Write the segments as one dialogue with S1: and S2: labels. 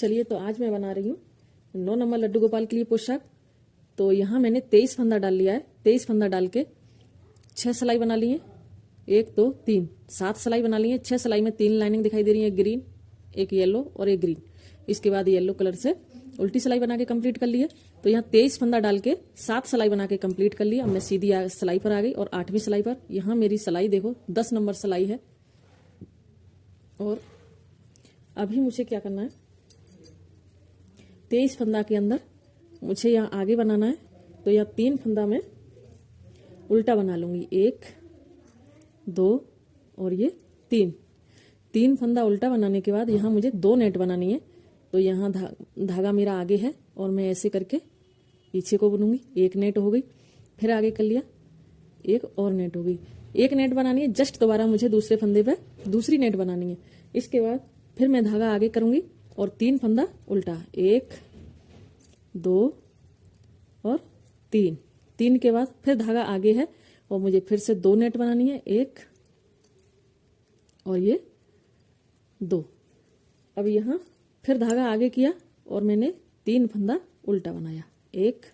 S1: चलिए तो आज मैं बना रही हूँ 9 नंबर लड्डू गोपाल के लिए पोशाक। तो यहाँ मैंने 23 फंदा डाल लिया है। 23 फंदा डाल के 6 सिलाई बना ली है, 1 2 3 7 सिलाई बना ली है। 6 सिलाई में 3 लाइनिंग दिखाई दे रही है, ग्रीन, एक येलो और एक ग्रीन। इसके बाद येलो कलर से उल्टी सिलाई बना के कंप्लीट कर ली है। तो यहाँ 23 फंदा डाल के 7 सिलाई बना के कंप्लीट कर लिया। अब मैं सीधी सिलाई पर आ गई और 8वीं सिलाई पर यहाँ मेरी सिलाई देखो 10 नंबर सिलाई है। और अभी मुझे क्या करना है, 23 फंदा के अंदर मुझे यहाँ आगे बनाना है। तो यहाँ 3 फंदा में उल्टा बना लूंगी, 1 2 और ये 3 फंदा उल्टा बनाने के बाद यहाँ मुझे 2 नेट बनानी है। तो यहाँ धागा मेरा आगे है और मैं ऐसे करके पीछे को बुनूंगी। 1 नेट हो गई, फिर आगे कर लिया, 1 और नेट हो गई। 1 नेट बनानी है, जस्ट दोबारा मुझे दूसरे फंदे पे दूसरी नेट बनानी है। इसके बाद फिर मैं धागा आगे करूंगी और 3 फंदा उल्टा, 1 2 और 3 के बाद फिर धागा आगे है और मुझे फिर से 2 नेट बनानी है, 1 और ये 2। अब यहाँ फिर धागा आगे किया और मैंने 3 फंदा उल्टा बनाया, 1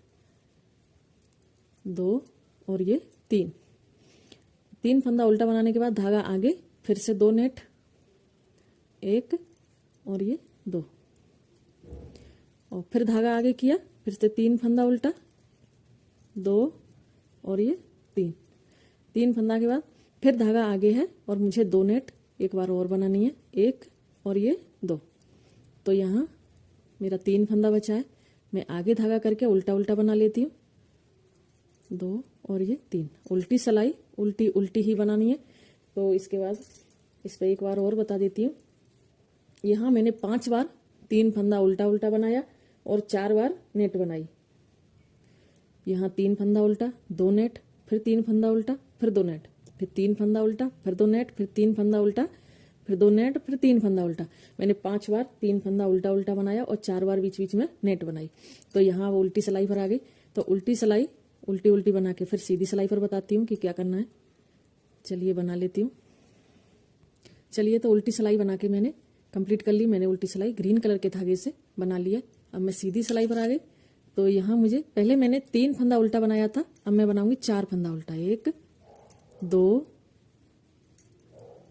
S1: 2 और ये 3 फंदा उल्टा बनाने के बाद धागा आगे, फिर से 2 नेट, 1 और ये 2 और फिर धागा आगे किया, फिर से 3 फंदा उल्टा, 2 और ये 3 फंदा के बाद फिर धागा आगे है और मुझे 2 नेट एक बार और बनानी है, 1 और ये 2। तो यहाँ मेरा 3 फंदा बचा है। मैं आगे धागा करके उल्टा उल्टा बना लेती हूँ, 2 और ये 3। उल्टी सिलाई उल्टी उल्टी ही बनानी है। तो इसके बाद इस पर एक बार और बता देती हूँ। यहाँ मैंने 5 बार 3 फंदा उल्टा उल्टा बनाया और 4 बार नेट बनाई। यहाँ 3 फंदा उल्टा, 2 नेट, फिर 3 फंदा उल्टा, फिर 2 नेट, फिर 3 फंदा उल्टा, फिर 2 नेट, फिर 3 फंदा उल्टा, फिर 2 नेट, फिर 3 फंदा उल्टा। मैंने 5 बार 3 फंदा उल्टा उल्टा बनाया और 4 बार बीच बीच में नेट बनाई। तो यहाँ वो उल्टी सिलाई पर आ गई। तो उल्टी सिलाई उल्टी उल्टी बना के फिर सीधी सिलाई पर बताती हूँ कि क्या करना है। चलिए बना लेती हूँ। चलिए तो उल्टी सिलाई बना के मैंने कंप्लीट कर ली। मैंने उल्टी सिलाई ग्रीन कलर के धागे से बना लिया। अब मैं सीधी सिलाई पर आ गई। तो यहाँ मुझे पहले मैंने 3 फंदा उल्टा बनाया था, अब मैं बनाऊंगी 4 फंदा उल्टा, 1 2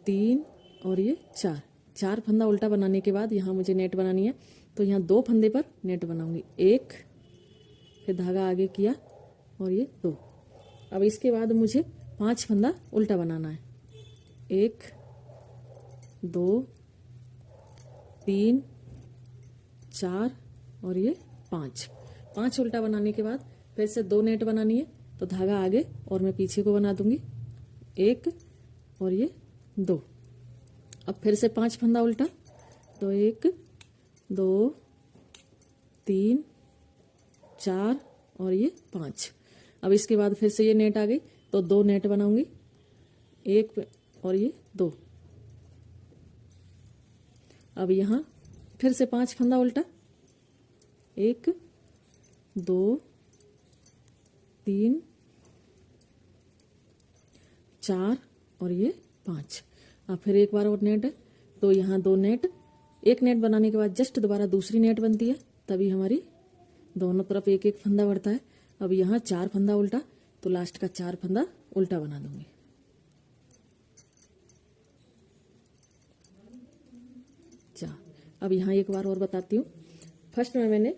S1: 3 और ये 4 फंदा उल्टा बनाने के बाद यहाँ मुझे नेट बनानी है। तो यहाँ 2 फंदे पर नेट बनाऊंगी, 1, फिर धागा आगे किया और ये 2। अब इसके बाद मुझे 5 फंदा उल्टा बनाना है, 1 2 3 4 और ये 5 उल्टा बनाने के बाद फिर से 2 नेट बनानी है। तो धागा आगे और मैं पीछे को बना दूंगी, 1 और ये 2। अब फिर से 5 फंदा उल्टा, तो 1 2 3 4 और ये 5। अब इसके बाद फिर से ये नेट आ गई तो 2 नेट बनाऊंगी, 1 और ये 2। अब यहाँ फिर से 5 फंदा उल्टा, 1 2 3 4 और ये 5। अब फिर एक बार और नेट है। तो यहाँ 2 नेट, 1 नेट बनाने के बाद जस्ट दोबारा दूसरी नेट बनती है, तभी हमारी दोनों तरफ 1 फंदा बढ़ता है। अब यहाँ 4 फंदा उल्टा, तो लास्ट का 4 फंदा उल्टा बना दूंगी। अब यहाँ एक बार और बताती हूँ। फर्स्ट में मैंने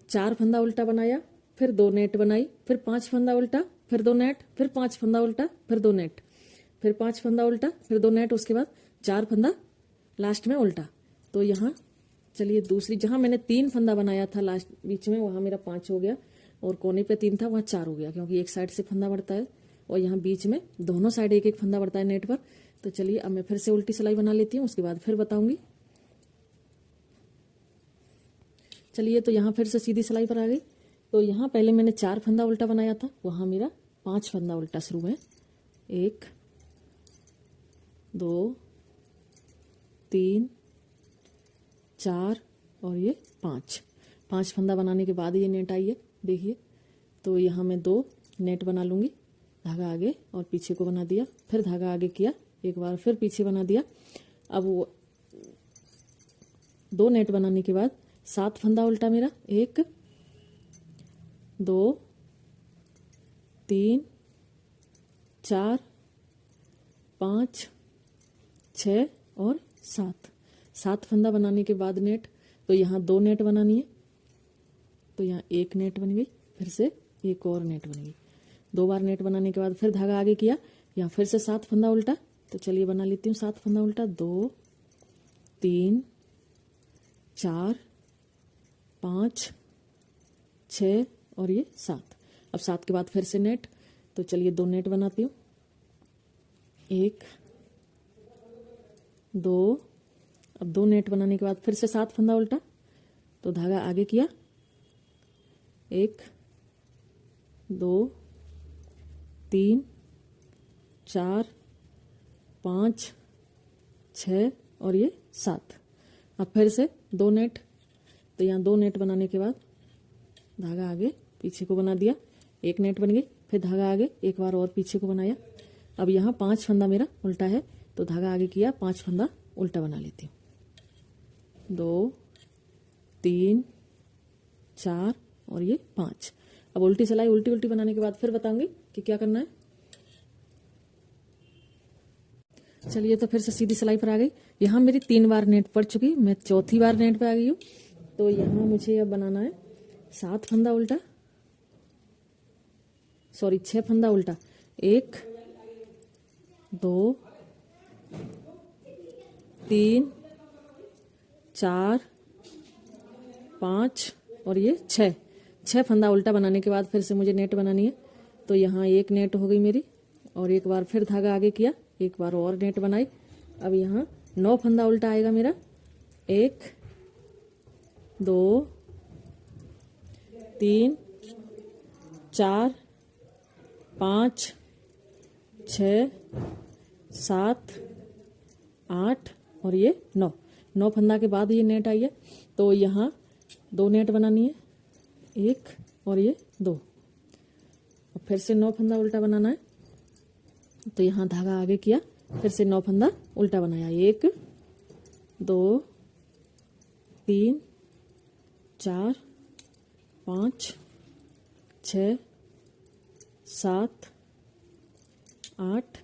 S1: 4 फंदा उल्टा बनाया, फिर 2 नेट बनाई, फिर 5 फंदा उल्टा, फिर 2 नेट, फिर 5 फंदा उल्टा, फिर 2 नेट, फिर 5 फंदा उल्टा, फिर 2 नेट, उसके बाद 4 फंदा लास्ट में उल्टा। तो यहाँ चलिए दूसरी, जहाँ मैंने 3 फंदा बनाया था लास्ट बीच में, वहाँ मेरा 5 हो गया और कोने पे 3 था, वहाँ 4 हो गया, क्योंकि एक साइड से फंदा बढ़ता है और यहाँ बीच में दोनों साइड 1 फंदा बढ़ता है नेट पर। तो चलिए अब मैं फिर से उल्टी सिलाई बना लेती हूँ, उसके बाद फिर बताऊंगी। चलिए तो यहाँ फिर से सीधी सिलाई पर आ गई। तो यहाँ पहले मैंने 4 फंदा उल्टा बनाया था, वहाँ मेरा 5 फंदा उल्टा शुरू है, 1 2 3 4 और ये 5 फंदा बनाने के बाद ये नेट आई है, देखिए। तो यहाँ मैं 2 नेट बना लूँगी, धागा आगे और पीछे को बना दिया, फिर धागा आगे किया, एक बार फिर पीछे बना दिया। अब वो दो नेट बनाने के बाद 7 फंदा उल्टा मेरा, 1 2 3 4 5 6 और 7 फंदा बनाने के बाद नेट, तो यहाँ 2 नेट बनानी है, तो यहाँ 1 नेट बन गई, फिर से एक और नेट बन गई। 2 बार नेट बनाने के बाद फिर धागा आगे किया, यहाँ फिर से 7 फंदा उल्टा, तो चलिए बना लेती हूँ 7 फंदा उल्टा, 2 3 4 5 6 और ये 7। अब 7 के बाद फिर से नेट, तो चलिए 2 नेट बनाती हूँ, 1 2। अब 2 नेट बनाने के बाद फिर से 7 फंदा उल्टा, तो धागा आगे किया, 1 2 3 4 5 6 और ये 7। अब फिर से 2 नेट, तो यहाँ 2 नेट बनाने के बाद धागा आगे पीछे को बना दिया, 1 नेट बन गई, फिर धागा आगे एक बार और पीछे को बनाया। अब यहाँ 5 फंदा मेरा उल्टा है, तो धागा आगे किया, 5 फंदा उल्टा बना लेती हूँ, 2 3 4 और ये 5। अब उल्टी सिलाई उल्टी उल्टी बनाने के बाद फिर बताऊंगी कि क्या करना है। चलिए तो फिर से सीधी सिलाई पर आ गई। यहाँ मेरी 3 बार नेट पड़ चुकी, मैं चौथी बार नेट पे आ गई हूँ। तो यहाँ मुझे अब बनाना है 7 फंदा उल्टा, सॉरी 6 फंदा उल्टा, 1 2 3 4 5 और ये 6 फंदा उल्टा बनाने के बाद फिर से मुझे नेट बनानी है। तो यहाँ 1 नेट हो गई मेरी, और एक बार फिर धागा आगे किया, एक बार और नेट बनाई। अब यहाँ 9 फंदा उल्टा आएगा मेरा, 1 2 3 4 5 6 7 8 और ये 9 फंदा के बाद ये नेट आई है। तो यहाँ 2 नेट बनानी है, 1 और ये 2। और फिर से 9 फंदा उल्टा बनाना है, तो यहाँ धागा आगे किया, फिर से 9 फंदा उल्टा बनाया, 1 2 3 4 5 6 7 8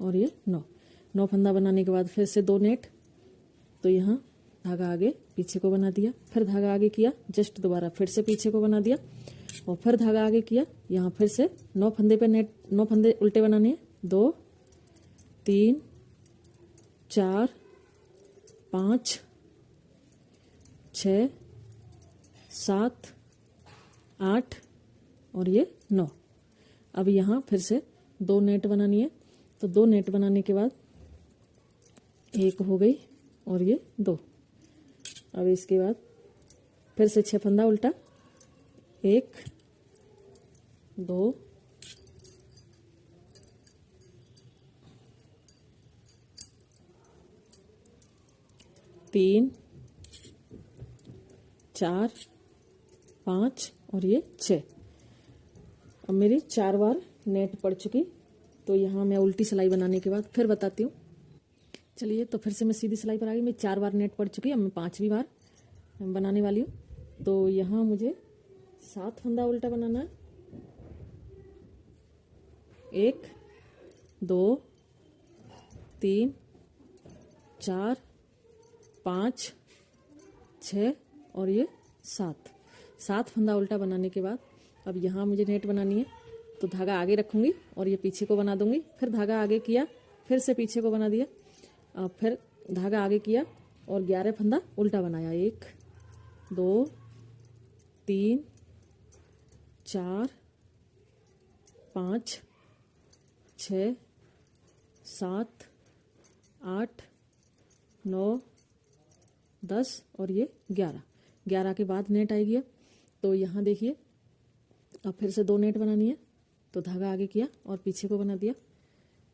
S1: और ये 9 फंदा बनाने के बाद फिर से 2 नेट, तो यहाँ धागा आगे पीछे को बना दिया, फिर धागा आगे किया, जस्ट दोबारा फिर से पीछे को बना दिया, और फिर धागा आगे किया। यहाँ फिर से 9 फंदे पे नेट, 9 फंदे उल्टे बनाने हैं, 2 3 4 5 6 7 8 और ये 9। अब यहाँ फिर से 2 नेट बनानी है, तो 2 नेट बनाने के बाद 1 हो गई और ये 2। अब इसके बाद फिर से 6 फंदा उल्टा, 1 2 3 4 5 और ये 6। अब मेरी 4 बार नेट पड़ चुकी। तो यहाँ मैं उल्टी सिलाई बनाने के बाद फिर बताती हूँ। चलिए तो फिर से मैं सीधी सिलाई पर आ गई। मैं 4 बार नेट पड़ चुकी, अब मैं 5वीं बार बनाने वाली हूँ। तो यहाँ मुझे 7 फंदा उल्टा बनाना है, 1 2 3 4 5 6 और ये 7 फंदा उल्टा बनाने के बाद अब यहाँ मुझे नेट बनानी है। तो धागा आगे रखूंगी और ये पीछे को बना दूंगी, फिर धागा आगे किया, फिर से पीछे को बना दिया, फिर धागा आगे किया और 11 फंदा उल्टा बनाया, 1 2 3 4 5 6 7 8 9 10 और ये 11 के बाद नेट आएगी। अब तो यहाँ देखिए, अब फिर से 2 नेट बनानी है। तो धागा आगे किया और पीछे को बना दिया,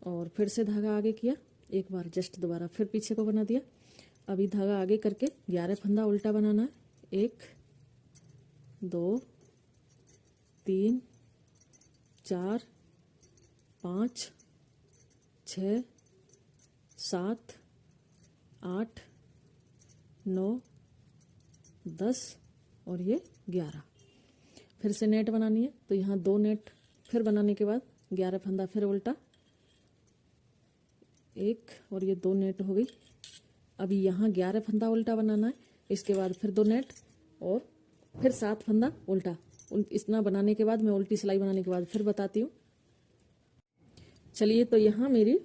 S1: और फिर से धागा आगे किया, एक बार जस्ट दोबारा फिर पीछे को बना दिया। अभी धागा आगे करके 11 फंदा उल्टा बनाना है, 1 2 3 4 5 6 7 8 9 10 और ये 11। फिर से नेट बनानी है, तो यहाँ 2 नेट फिर बनाने के बाद 11 फंदा फिर उल्टा, 1 और ये 2 नेट हो गई। अभी यहाँ 11 फंदा उल्टा बनाना है, इसके बाद फिर 2 नेट और फिर 7 फंदा उल्टा। इतना बनाने के बाद मैं उल्टी सिलाई बनाने के बाद फिर बताती हूँ। चलिए, तो यहाँ मेरी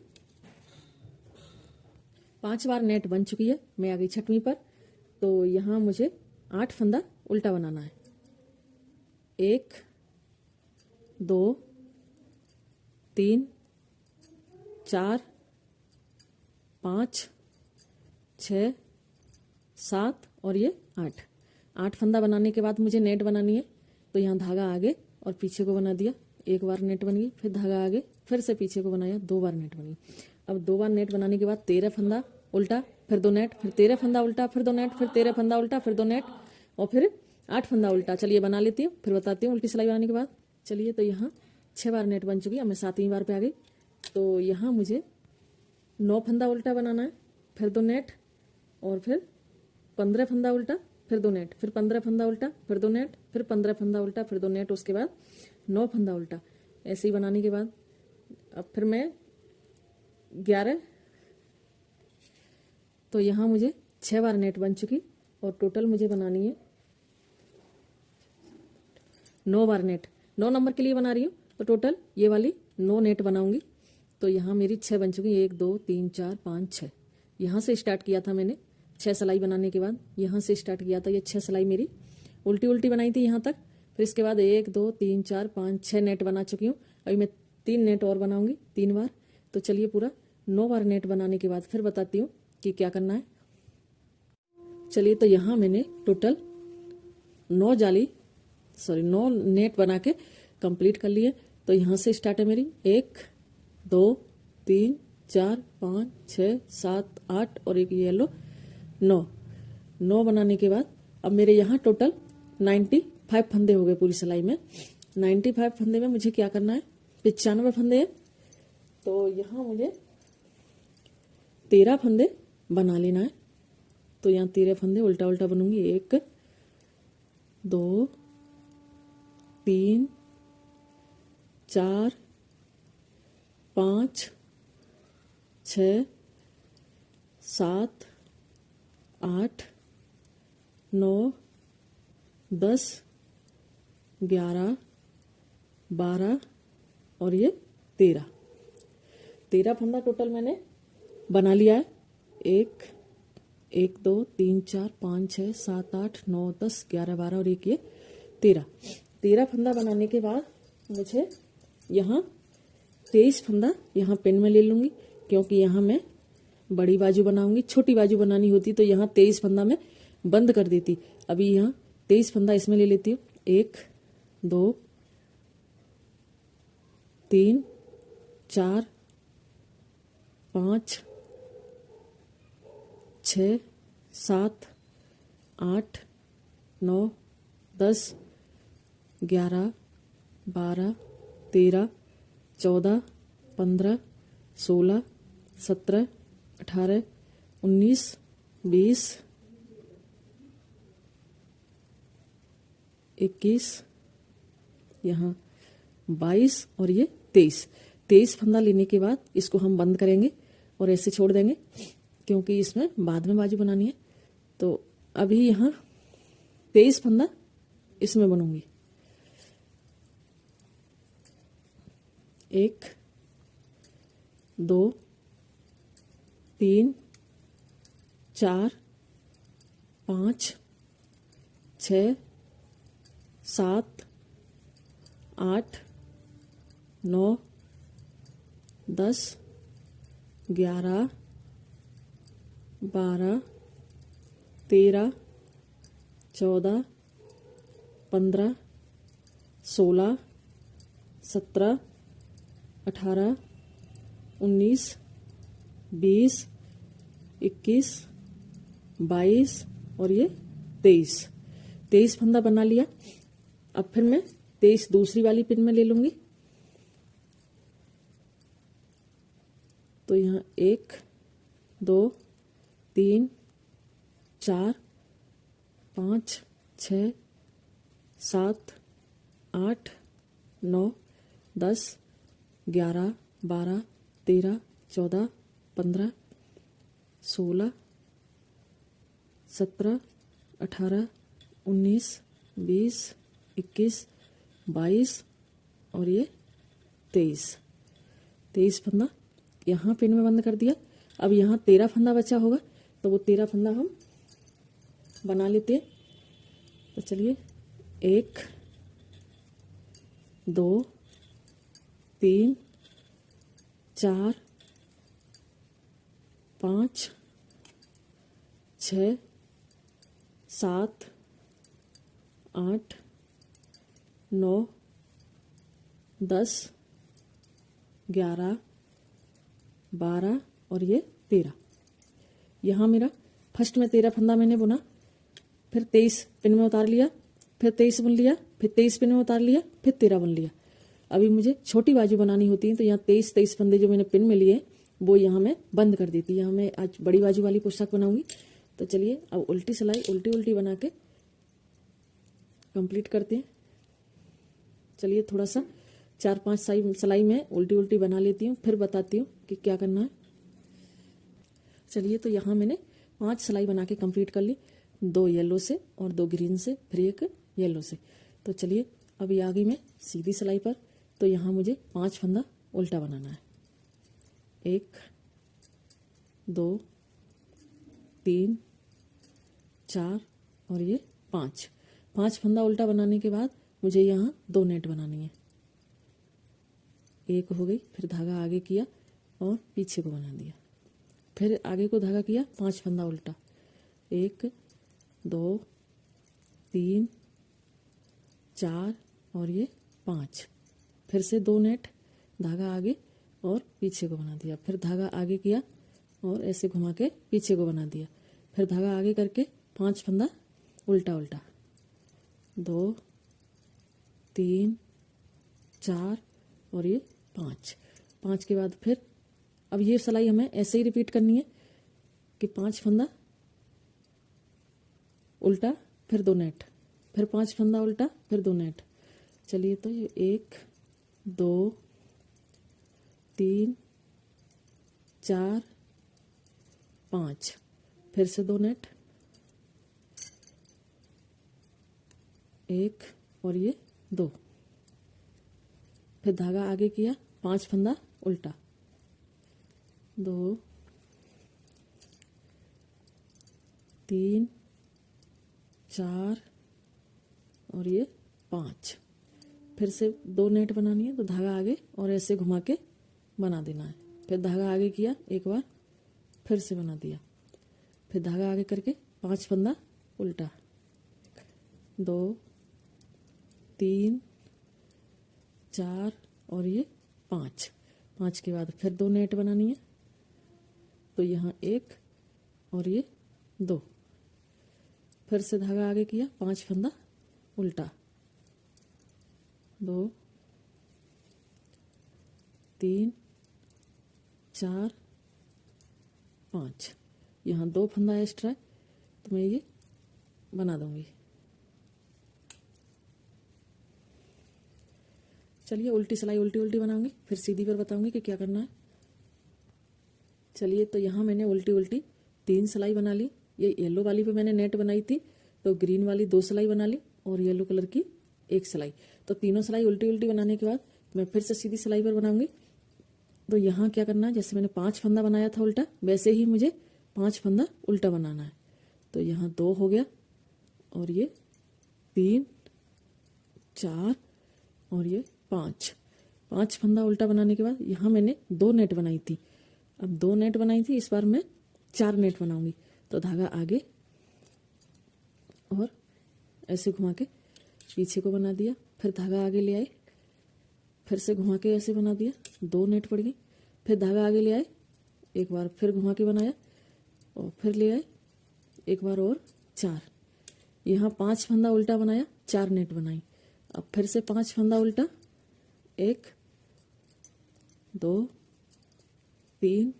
S1: 5 बार नेट बन चुकी है, मैं आ गई 6वीं पर। तो यहाँ मुझे 8 फंदा उल्टा बनाना है। 1 2 3 4 5 6 7 और ये 8 फंदा बनाने के बाद मुझे नेट बनानी है। तो यहाँ धागा आगे और पीछे को बना दिया, 1 बार नेट बन गई, फिर धागा आगे, फिर से पीछे को बनाया, 2 बार नेट बनी। अब 2 बार नेट बनाने के बाद 13 फंदा उल्टा, फिर 2 नेट, फिर 13 फंदा उल्टा, फिर 2 नेट, फिर 13 फंदा उल्टा, फिर 2 नेट और फिर 8 फंदा उल्टा। चलिए बना लेती हूँ, फिर बताती हूँ उल्टी सिलाई बनाने के बाद। चलिए, तो यहाँ 6 बार नेट बन चुकी है, अब मैं 7वीं बार पे आ गई। तो यहाँ मुझे 9 फंदा उल्टा बनाना है, फिर 2 नेट और फिर 15 फंदा उल्टा, फिर 2 नेट, फिर 15 फंदा उल्टा, फिर 2 नेट, फिर 15 फंदा उल्टा, फिर 2 नेट, उसके बाद 9 फंदा उल्टा। ऐसे ही बनाने के बाद अब फिर मैं 11। तो यहाँ मुझे 6 बार नेट बन चुकी और टोटल मुझे बनानी है 9 बार नेट। 9 नंबर के लिए बना रही हूँ, तो टोटल ये वाली 9 नेट बनाऊंगी। तो यहाँ मेरी 6 बन चुकी, 1 2 3 4 5 6। यहाँ से स्टार्ट किया था मैंने 6 सिलाई बनाने के बाद, यहाँ से स्टार्ट किया था, ये 6 सिलाई मेरी उल्टी उल्टी बनाई थी यहाँ तक। फिर इसके बाद 1 2 3 4 5 6 नेट बना चुकी हूँ। अभी मैं 3 नेट और बनाऊंगी 3 बार। तो चलिए, पूरा 9 बार नेट बनाने के बाद फिर बताती हूँ कि क्या करना है। चलिए, तो यहाँ मैंने टोटल 9 नेट बना के कंप्लीट कर लिए। तो यहाँ से स्टार्ट है मेरी 1 2 3 4 5 6 7 8 और एक येलो 9 बनाने के बाद अब मेरे यहाँ टोटल 95 फंदे हो गए पूरी सिलाई में। 95 फंदे में मुझे क्या करना है, 95 फंदे हैं। तो यहाँ मुझे 13 फंदे बना लेना है। तो यहाँ 13 फंदे उल्टा उल्टा बनूंगी, 1 2 3 4 5 6 7 8 9 10 11 12 और ये 13 फंदा टोटल मैंने बना लिया है। 1 2 3 4 5 6 7 8 9 10 11 12 और एक ये 13 फंदा बनाने के बाद मुझे यहाँ 23 फंदा यहाँ पेन में ले लूंगी, क्योंकि यहाँ मैं बड़ी बाजू बनाऊंगी, छोटी बाजू बनानी होती तो यहाँ 23 फंदा में बंद कर देती। अभी यहाँ 23 फंदा इसमें ले लेती हूँ। 1 2 3 4 5 6 7 8 9 10 11 12 13 14 15 16 17 18 19 20 21 यहाँ 22 और ये 23 फंदा लेने के बाद इसको हम बंद करेंगे और ऐसे छोड़ देंगे, क्योंकि इसमें बाद में बाजू बनानी है। तो अभी यहाँ 23 फंदा इसमें बनूंगी। 1 2 3 4 5 6 7 8 9 10 11 12 13 14 15 16 17 18 19 20 21 22 और ये 23 फंदा बना लिया। अब फिर मैं 23 दूसरी वाली पिन में ले लूंगी। तो यहाँ 1 2 3 4 5 6 7 8 9 10 11 12 13 14 15 16 17 18 19 20 21 22 और ये 23 फंदा यहाँ पिन में बंद कर दिया। अब यहाँ 13 फंदा बचा होगा, तो वो 13 फंदा हम बना लेते हैं। तो चलिए 1 2 3 4 5 6 7 8 9 10 11 12 और ये 13। यहाँ मेरा फर्स्ट में 13 फंदा मैंने बुना, फिर 23 पिन में उतार लिया, फिर 23 बुन लिया, फिर 23 पिन में उतार लिया, फिर 13 बुन लिया। अभी मुझे छोटी बाजू बनानी होती है, तो यहाँ 23 फंदे जो मैंने पिन में लिए वो यहाँ मैं बंद कर देती। यहाँ मैं आज बड़ी बाजू वाली पोशाक बनाऊंगी। तो चलिए अब उल्टी सिलाई उल्टी बना के कंप्लीट करते हैं। चलिए थोड़ा सा 4-5 सिलाई में उल्टी बना लेती हूँ, फिर बताती हूँ कि क्या करना है। चलिए तो यहाँ मैंने 5 सिलाई बना के कंप्लीट कर ली, 2 येलो से और 2 ग्रीन से, फिर 1 येलो से। तो चलिए अभी आ गई मैं सीधी सिलाई पर। तो यहाँ मुझे 5 फंदा उल्टा बनाना है। 1 2 3 4 और ये 5 फंदा उल्टा बनाने के बाद मुझे यहाँ 2 नेट बनानी है। एक हो गई, फिर धागा आगे किया और पीछे को बना दिया, फिर आगे को धागा किया, 5 फंदा उल्टा, 1 2 3 4 और ये 5, फिर से 2 नेट, धागा आगे और पीछे को बना दिया, फिर धागा आगे किया और ऐसे घुमा के पीछे को बना दिया, फिर धागा आगे करके 5 फंदा उल्टा 2 3 4 और ये 5 के बाद फिर अब ये सिलाई हमें ऐसे ही रिपीट करनी है कि 5 फंदा उल्टा, फिर 2 नेट, फिर 5 फंदा उल्टा, फिर 2 नेट। चलिए तो ये 1 2 3 4 5, फिर से 2 नेट, 1 और ये 2, फिर धागा आगे किया, 5 फंदा उल्टा, 2 3 4 और ये 5, फिर से 2 नेट बनानी है, तो धागा आगे और ऐसे घुमा के बना देना है। फिर धागा आगे किया एक बार, फिर से बना दिया, फिर धागा आगे करके 5 फंदा उल्टा, 2 3 4 और ये 5 के बाद फिर 2 नेट बनानी है, तो यहाँ 1 और ये 2, फिर से धागा आगे किया, 5 फंदा उल्टा, 2 3 4 5, यहाँ 2 फंदा एक्स्ट्रा है, तो मैं ये बना दूंगी। चलिए उल्टी सिलाई उल्टी बनाऊंगी, फिर सीधी पर बताऊंगी कि क्या करना है। चलिए तो यहाँ मैंने उल्टी 3 सिलाई बना ली। ये येलो वाली पे मैंने नेट बनाई थी, तो ग्रीन वाली 2 सिलाई बना ली और येलो कलर की 1 सिलाई। तो तीनों सिलाई उल्टी बनाने के बाद मैं फिर से सीधी सिलाई पर बनाऊंगी। तो यहाँ क्या करना है, जैसे मैंने 5 फंदा बनाया था उल्टा, वैसे ही मुझे 5 फंदा उल्टा बनाना है। तो यहाँ 2 हो गया और ये 3 4 और ये 5 फंदा उल्टा बनाने के बाद यहाँ मैंने 2 नेट बनाई थी। अब 2 नेट बनाई थी, इस बार मैं 4 नेट बनाऊंगी। तो धागा आगे और ऐसे घुमा के पीछे को बना दिया, फिर धागा आगे ले आए, फिर से घुमा के ऐसे बना दिया, 2 नेट पड़ गई, फिर धागा आगे ले आए, एक बार फिर घुमा के बनाया और फिर ले आए एक बार और 4। यहाँ 5 फंदा उल्टा बनाया, 4 नेट बनाई। अब फिर से 5 फंदा उल्टा, 1 2 3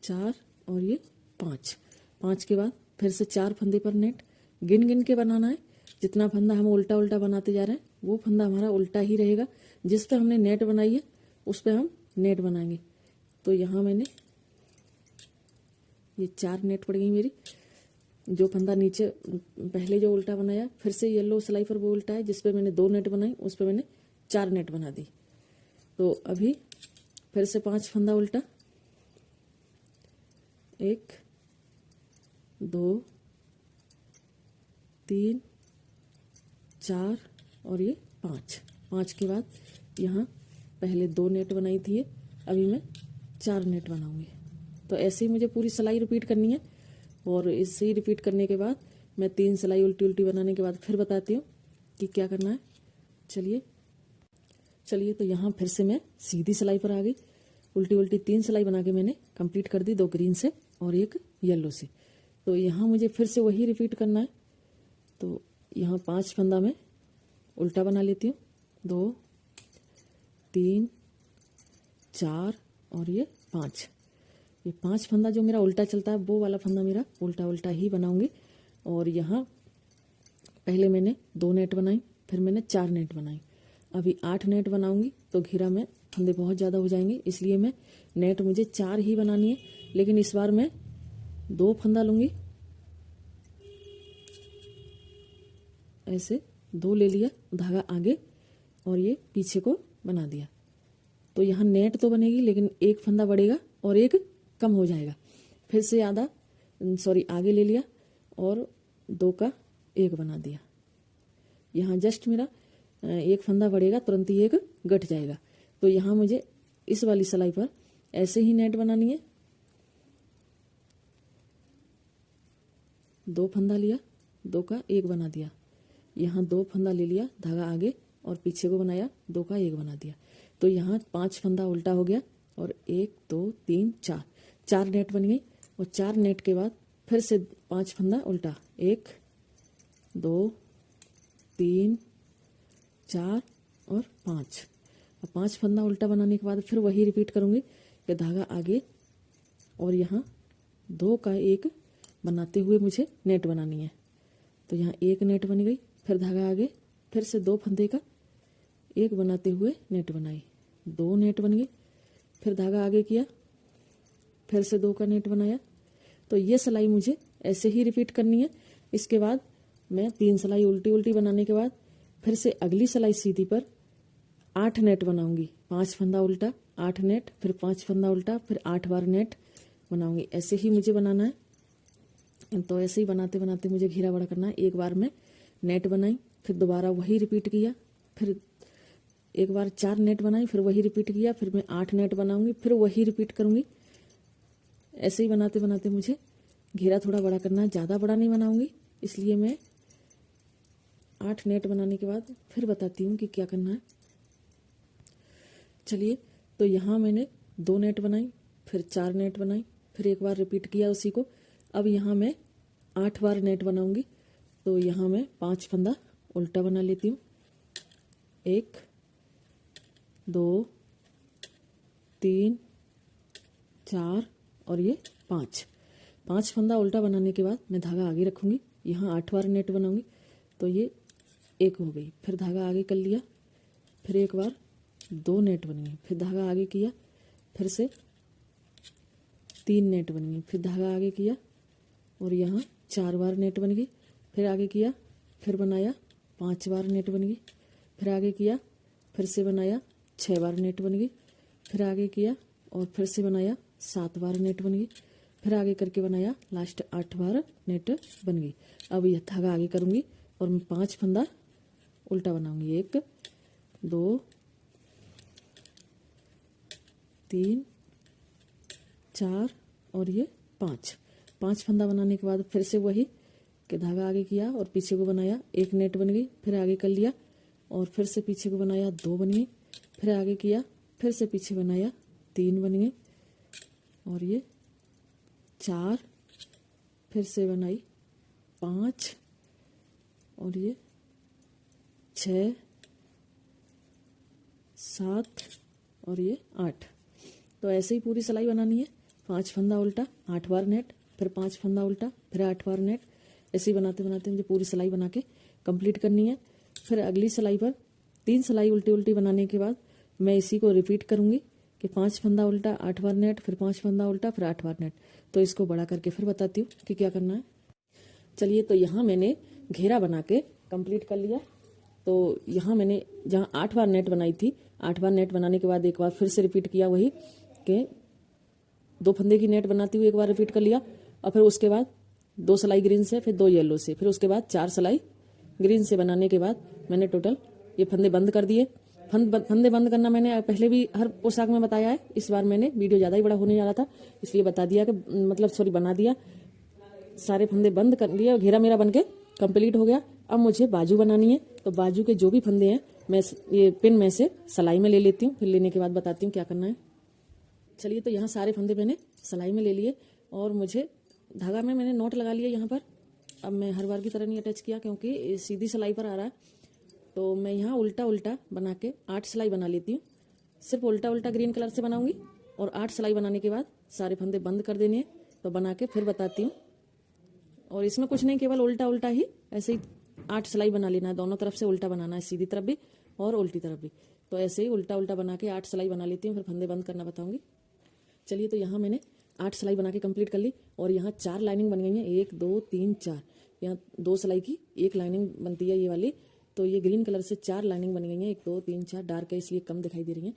S1: 4 और ये 5 के बाद फिर से 4 फंदे पर नेट, गिन गिन के बनाना है। जितना फंदा हम उल्टा उल्टा बनाते जा रहे हैं वो फंदा हमारा उल्टा ही रहेगा। जिस पे हमने नेट बनाई है उस पे हम नेट बनाएंगे। तो यहाँ मैंने ये 4 नेट पड़ गई मेरी। जो फंदा नीचे पहले जो उल्टा बनाया, फिर से येलो सिलाई पर वो उल्टा है जिस पे मैंने 2 नेट बनाई, उस पे मैंने 4 नेट बना दी। तो अभी फिर से 5 फंदा उल्टा, 1 2 3 4 और ये 5 के बाद यहाँ पहले 2 नेट बनाई थी ये, अभी मैं 4 नेट बनाऊंगी। तो ऐसे ही मुझे पूरी सिलाई रिपीट करनी है। और इसे ही रिपीट करने के बाद मैं 3 सिलाई उल्टी उल्टी बनाने के बाद फिर बताती हूँ कि क्या करना है। चलिए तो यहाँ फिर से मैं सीधी सिलाई पर आ गई। उल्टी उल्टी 3 सिलाई बना के मैंने कंप्लीट कर दी, 2 ग्रीन से और 1 येलो से। तो यहाँ मुझे फिर से वही रिपीट करना है। तो यहाँ 5 फंदा मैं उल्टा बना लेती हूँ, 2 3 4 और ये 5। ये 5 फंदा जो मेरा उल्टा चलता है वो वाला फंदा मेरा उल्टा उल्टा ही बनाऊंगी। और यहाँ पहले मैंने 2 नेट बनाई, फिर मैंने 4 नेट बनाई, अभी 8 नेट बनाऊंगी। तो घेरा में फंदे बहुत ज़्यादा हो जाएंगे, इसलिए मैं नेट मुझे 4 ही बनानी है। लेकिन इस बार मैं 2 फंदा लूँगी, ऐसे 2 ले लिया, धागा आगे और ये पीछे को बना दिया। तो यहाँ नेट तो बनेगी लेकिन 1 फंदा बढ़ेगा और 1 कम हो जाएगा। फिर से आगे ले लिया और 2 का 1 बना दिया। यहाँ जस्ट मेरा 1 फंदा बढ़ेगा, तुरंत ही 1 घट जाएगा। तो यहाँ मुझे इस वाली सिलाई पर ऐसे ही नेट बनानी है। 2 फंदा लिया, 2 का 1 बना दिया, यहाँ 2 फंदा ले लिया, धागा आगे और पीछे को बनाया, 2 का 1 बना दिया। तो यहाँ 5 फंदा उल्टा हो गया और 1 2 3 4 नेट बन गई। और 4 नेट के बाद फिर से 5 फंदा उल्टा, 1 2 3 4 और 5। और 5 फंदा उल्टा बनाने के बाद फिर वही रिपीट करूँगी कि धागा आगे और यहाँ 2 का 1 बनाते हुए मुझे नेट बनानी है। तो यहाँ 1 नेट बन गई, फिर धागा आगे, फिर से 2 फंदे का 1 बनाते हुए नेट बनाई, 2 नेट बन गई, फिर धागा आगे किया, फिर से 2 का नेट बनाया। तो ये सिलाई मुझे ऐसे ही रिपीट करनी है। इसके बाद मैं 3 सिलाई उल्टी उल्टी बनाने के बाद फिर से अगली सिलाई सीधी पर 8 नेट बनाऊंगी। 5 फंदा उल्टा, 8 नेट, फिर 5 फंदा उल्टा, फिर 8 बार नेट बनाऊंगी। ऐसे ही मुझे बनाना है। तो ऐसे ही बनाते बनाते मुझे घेरा बड़ा करना है। एक बार मैं नेट बनाई, फिर दोबारा वही रिपीट किया, फिर एक बार 4 नेट बनाई, फिर वही रिपीट किया, फिर मैं 8 नेट बनाऊंगी, फिर वही रिपीट करूंगी। ऐसे ही बनाते बनाते मुझे घेरा थोड़ा बड़ा करना है, ज़्यादा बड़ा नहीं बनाऊंगी। इसलिए मैं 8 नेट बनाने के बाद फिर बताती हूँ कि क्या करना है। चलिए, तो यहाँ मैंने 2 नेट बनाई, फिर 4 नेट बनाई, फिर एक बार रिपीट किया उसी को। अब यहाँ मैं 8 बार नेट बनाऊंगी। तो यहाँ मैं 5 फंदा उल्टा बना लेती हूँ, 1 2 3 4 और ये 5 फंदा उल्टा बनाने के बाद मैं धागा आगे रखूँगी, यहाँ 8 बार नेट बनाऊँगी। तो ये 1 हो गई, फिर धागा आगे कर लिया, फिर एक बार 2 नेट बन गई, फिर धागा आगे किया, फिर से 3 नेट बन गई, फिर धागा आगे किया और यहाँ 4 बार नेट बन गई, फिर आगे किया, फिर बनाया 5 बार नेट बन गई, फिर आगे किया, फिर से बनाया 6 बार नेट बन गई, फिर आगे किया और फिर से बनाया 7 बार नेट बन गई, फिर आगे करके बनाया लास्ट 8 बार नेट बन गई। अब यह धागा आगे करूँगी और मैं 5 फंदा उल्टा बनाऊंगी, 1 2 3 4 और ये 5 फंदा बनाने के बाद फिर से वही कि धागा आगे किया और पीछे को बनाया, 1 नेट बन गई, फिर आगे कर लिया और फिर से पीछे को बनाया, 2 बन गई, फिर आगे किया, फिर से पीछे बनाया, 3 बन गई और ये 4, फिर से बनाई 5 और ये 6 7 और ये 8। तो ऐसे ही पूरी सिलाई बनानी है। 5 फंदा उल्टा, 8 बार नेट, फिर 5 फंदा उल्टा, फिर 8 बार नेट, ऐसे ही बनाते बनाते मुझे पूरी सिलाई बना के कंप्लीट करनी है। फिर अगली सिलाई पर 3 सिलाई उल्टी उल्टी बनाने के बाद मैं इसी को रिपीट करूंगी कि 5 फंदा उल्टा 8 बार नेट, फिर 5 फंदा उल्टा, फिर 8 बार नेट। तो इसको बड़ा करके फिर बताती हूँ कि क्या करना है। चलिए, तो यहाँ मैंने घेरा बना के कंप्लीट कर लिया। तो यहाँ मैंने जहाँ 8 बार नेट बनाई थी, 8 बार नेट बनाने के बाद एक बार फिर से रिपीट किया, वही कि 2 फंदे की नेट बनाती हुई एक बार रिपीट कर लिया, और फिर उसके बाद 2 सिलाई ग्रीन से, फिर 2 येलो से, फिर उसके बाद 4 सिलाई ग्रीन से बनाने के बाद मैंने टोटल ये फंदे बंद कर दिए। फंदे बंद करना मैंने पहले भी हर पोशाक में बताया है, इस बार मैंने वीडियो ज़्यादा ही बड़ा होने जा रहा था इसलिए बता दिया कि बना दिया। सारे फंदे बंद कर लिए, घेरा मेरा बनके कंप्लीट हो गया। अब मुझे बाजू बनानी है, तो बाजू के जो भी फंदे हैं मैं ये पिन में से सिलाई में ले लेती हूँ, फिर लेने के बाद बताती हूँ क्या करना है। चलिए, तो यहाँ सारे फंदे मैंने सिलाई में ले लिए और मुझे धागा में मैंने नॉट लगा लिया यहाँ पर। अब मैं हर बार की तरह नहीं अटैच किया क्योंकि सीधी सिलाई पर आ रहा है, तो मैं यहाँ उल्टा उल्टा बना के 8 सिलाई बना लेती हूँ। सिर्फ उल्टा उल्टा ग्रीन कलर से बनाऊंगी और 8 सिलाई बनाने के बाद सारे फंदे बंद कर देने हैं। तो बना के फिर बताती हूँ। और इसमें कुछ नहीं, केवल उल्टा उल्टा ही ऐसे ही 8 सिलाई बना लेना है, दोनों तरफ से उल्टा बनाना है, सीधी तरफ भी और उल्टी तरफ भी। तो ऐसे ही उल्टा उल्टा बना के 8 सिलाई बना लेती हूँ, फिर फंदे बंद करना बताऊंगी। चलिए, तो यहाँ मैंने 8 सिलाई बना के कंप्लीट कर ली और यहाँ 4 लाइनिंग बन गई हैं, 1 2 3 4। यहाँ 2 सिलाई की 1 लाइनिंग बनती है ये वाली, तो ये ग्रीन कलर से 4 लाइनिंग बन गई हैं, 1 2 3 4। डार्क है इसलिए कम दिखाई दे रही हैं।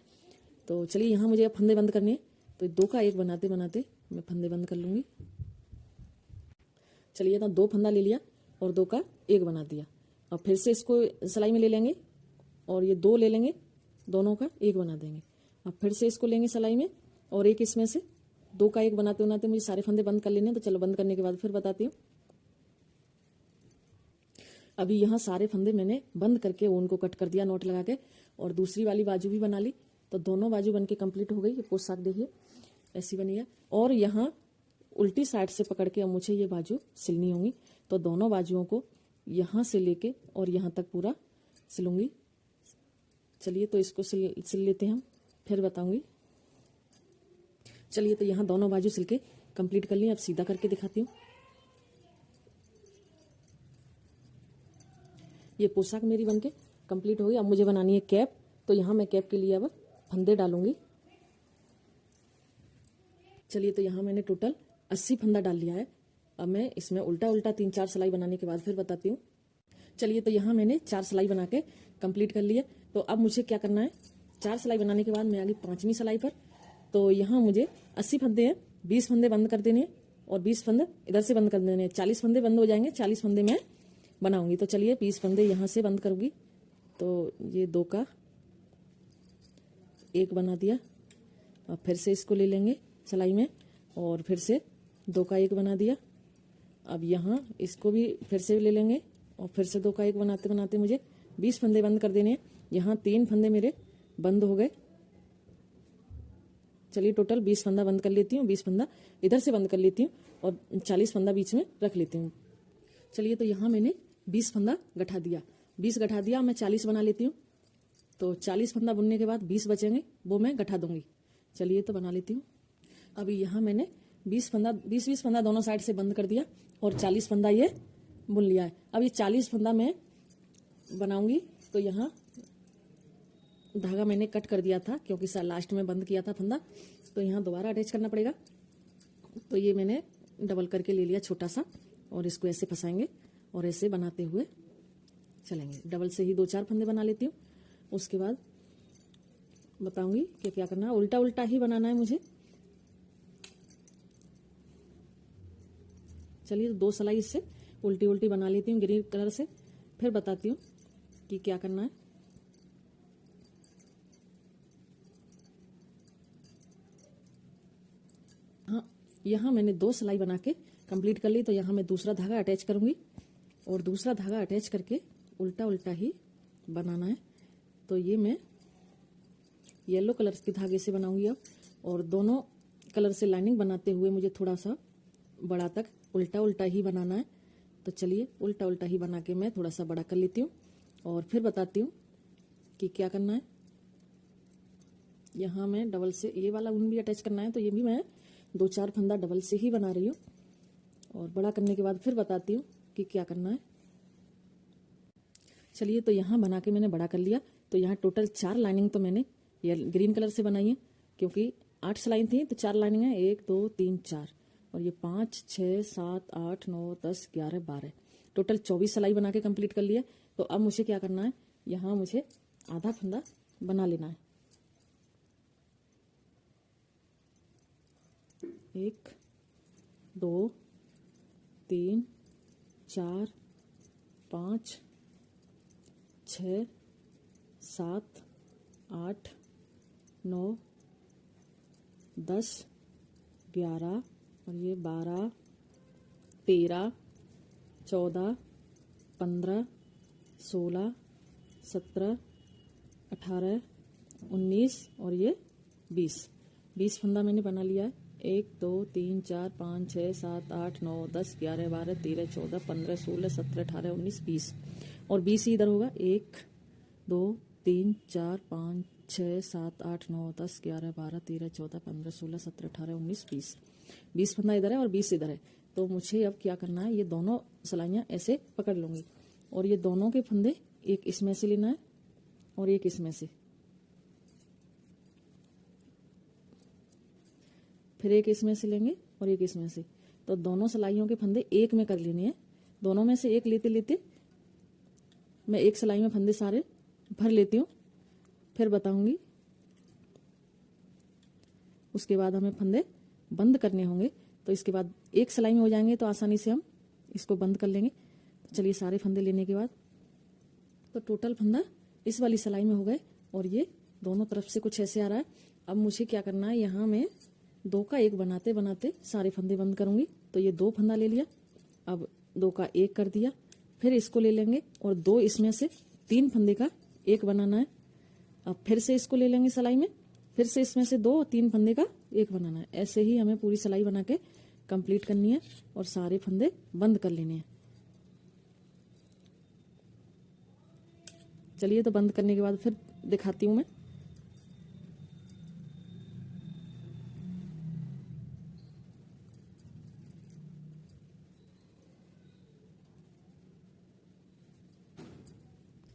S1: तो चलिए, यहाँ मुझे अब फंदे बंद करने हैं, तो 2 का 1 बनाते बनाते मैं फंदे बंद कर लूँगी। चलिए, तो 2 फंदा ले लिया और 2 का 1 बना दिया। अब फिर से इसको सिलाई में ले लेंगे और ये 2 ले लेंगे, दोनों का 1 बना देंगे। अब फिर से इसको लेंगे सिलाई में और एक इसमें से 2 का 1 बनाते बनाते मुझे सारे फंदे बंद कर लेने हैं। तो चलो, बंद करने के बाद फिर बताती हूँ। अभी यहाँ सारे फंदे मैंने बंद करके ऊन को कट कर दिया नोट लगा के, और दूसरी वाली बाजू भी बना ली। तो दोनों बाजू बन के कंप्लीट हो गई। ये पोशाक देखिए ऐसी बनी है। और यहाँ उल्टी साइड से पकड़ के अब मुझे ये बाजू सिलनी होंगी। तो दोनों बाजुओं को यहाँ से लेके और यहाँ तक पूरा सिलूंगी। चलिए, तो इसको सिल लेते हैं हम, फिर बताऊंगी। चलिए, तो यहाँ दोनों बाजू सिल के कंप्लीट कर ली। अब सीधा करके दिखाती हूँ। ये पोशाक मेरी बनके कंप्लीट हो गई। अब मुझे बनानी है कैप। तो यहाँ मैं कैप के लिए अब फंदे डालूंगी। चलिए, तो यहाँ मैंने टोटल 80 फंदा डाल लिया है। अब मैं इसमें उल्टा उल्टा 3 4 सिलाई बनाने के बाद फिर बताती हूँ। चलिए, तो यहाँ मैंने 4 सिलाई बना के कंप्लीट कर ली है। तो अब मुझे क्या करना है, 4 सिलाई बनाने के बाद मैं आ गई 5वीं सिलाई पर। तो यहाँ मुझे 80 फंदे हैं, 20 फंदे बंद कर देने और 20 फंदे इधर से बंद कर देने। 40 फंदे बंद हो जाएंगे, 40 फंदे मैं बनाऊंगी। तो चलिए, 20 फंदे यहाँ से बंद करूंगी। तो ये 2 का 1 बना दिया। अब फिर से इसको ले लेंगे सिलाई में और फिर से 2 का 1 बना दिया। अब यहाँ इसको भी फिर से ले लेंगे और फिर से 2 का 1 बनाते बनाते मुझे 20 फंदे बंद कर देने हैं। यहाँ 3 फंदे मेरे बंद हो गए। चलिए, टोटल 20 फंदा बंद कर लेती हूँ, 20 फंदा इधर से बंद कर लेती हूँ और 40 फंदा बीच में रख लेती हूँ। चलिए, तो यहाँ मैंने 20 फंदा गठा दिया, 20 गठा दिया। मैं 40 बना लेती हूँ। तो 40 फंदा बुनने के बाद 20 बचेंगे, वो मैं गठा दूंगी। चलिए, तो बना लेती हूँ। अभी यहाँ मैंने 20 फंदा दोनों साइड से बंद कर दिया और 40 फंदा ये बुन लिया है। अब ये 40 फंदा मैं बनाऊंगी। तो यहाँ धागा मैंने कट कर दिया था क्योंकि लास्ट में बंद किया था फंदा, तो यहाँ दोबारा अटैच करना पड़ेगा। तो ये मैंने डबल करके ले लिया छोटा सा और इसको ऐसे फंसाएंगे और ऐसे बनाते हुए चलेंगे। डबल से ही 2 4 फंदे बना लेती हूँ। उसके बाद बताऊंगी कि क्या करना है। उल्टा उल्टा ही बनाना है मुझे। चलिए, तो 2 सिलाई इससे उल्टी उल्टी बना लेती हूँ ग्रीन कलर से, फिर बताती हूँ कि क्या करना है। हाँ, यहाँ मैंने 2 सिलाई बना के कंप्लीट कर ली। तो यहाँ मैं दूसरा धागा अटैच करूंगी और दूसरा धागा अटैच करके उल्टा उल्टा ही बनाना है। तो ये मैं येलो कलर के धागे से बनाऊंगी अब, और दोनों कलर से लाइनिंग बनाते हुए मुझे थोड़ा सा बड़ा तक उल्टा उल्टा ही बनाना है। तो चलिए, उल्टा उल्टा ही बना के मैं थोड़ा सा बड़ा कर लेती हूँ और फिर बताती हूँ कि क्या करना है। यहाँ मैं डबल से ये वाला ऊन भी अटैच करना है, तो ये भी मैं 2 4 फंदा डबल से ही बना रही हूँ और बड़ा करने के बाद फिर बताती हूँ कि क्या करना है। चलिए, तो यहाँ बना के मैंने बड़ा कर लिया। तो यहाँ टोटल 4 लाइनिंग तो मैंने ये ग्रीन कलर से बनाई है, क्योंकि 8 सिलाई थी तो 4 लाइनिंग है, 1 2 3 4, और ये 5 6 7 8 9 10 11 12, टोटल 24 सिलाई बना के कंप्लीट कर लिया। तो अब मुझे क्या करना है, यहाँ मुझे आधा फंदा बना लेना है। 1 2 3 4 5 6 7 8 9 10 11, और ये 12 13 14 15 16 17 18 19, और ये 20 फंदा मैंने बना लिया है। 1 2 3 4 5 6 7 8 9 10 11 12 13 14 15 16 17 18 19 20, और 20 ही इधर होगा। 1 2 3 4 5 6 7 8 9 10 11 12 13 14 15 16 17 18 19 20 फंदा इधर है और 20 इधर है। तो मुझे अब क्या करना है, ये दोनों सिलाइयाँ ऐसे पकड़ लूंगी, और ये दोनों के फंदे एक इसमें से लेना है और एक इसमें से, फिर एक इसमें से लेंगे और एक इसमें से। तो दोनों सिलाइयों के फंदे एक में कर लेने हैं। दोनों में से एक लेते लेते मैं एक सिलाई में फंदे सारे भर लेती हूँ, फिर बताऊंगी। उसके बाद हमें फंदे बंद करने होंगे, तो इसके बाद एक सिलाई में हो जाएंगे तो आसानी से हम इसको बंद कर लेंगे। तो चलिए, सारे फंदे लेने के बाद तो टोटल फंदा इस वाली सिलाई में हो गए, और ये दोनों तरफ से कुछ ऐसे आ रहा है। अब मुझे क्या करना है, यहाँ मैं 2 का 1 बनाते बनाते सारे फंदे बंद करूंगी। तो ये 2 फंदा ले लिया, अब 2 का 1 कर दिया, फिर इसको ले लेंगे और 2 इसमें से 3 फंदे का 1 बनाना है। अब फिर से इसको ले लेंगे सिलाई में, फिर से इसमें से 2 3 फंदे का 1 बनाना है। ऐसे ही हमें पूरी सिलाई बना के कंप्लीट करनी है और सारे फंदे बंद कर लेने हैं। चलिए, तो बंद करने के बाद फिर दिखाती हूँ मैं।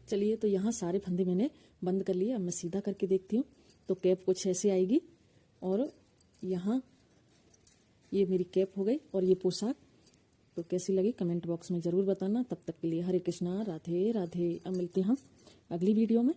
S1: चलिए, तो यहाँ सारे फंदे मैंने बंद कर लिए। अब मैं सीधा करके देखती हूँ, तो कैप कुछ ऐसे आएगी, और यहाँ ये मेरी कैप हो गई और ये पोशाक। तो कैसी लगी कमेंट बॉक्स में ज़रूर बताना। तब तक के लिए हरे कृष्णा, राधे राधे। अब मिलते हैं हम अगली वीडियो में।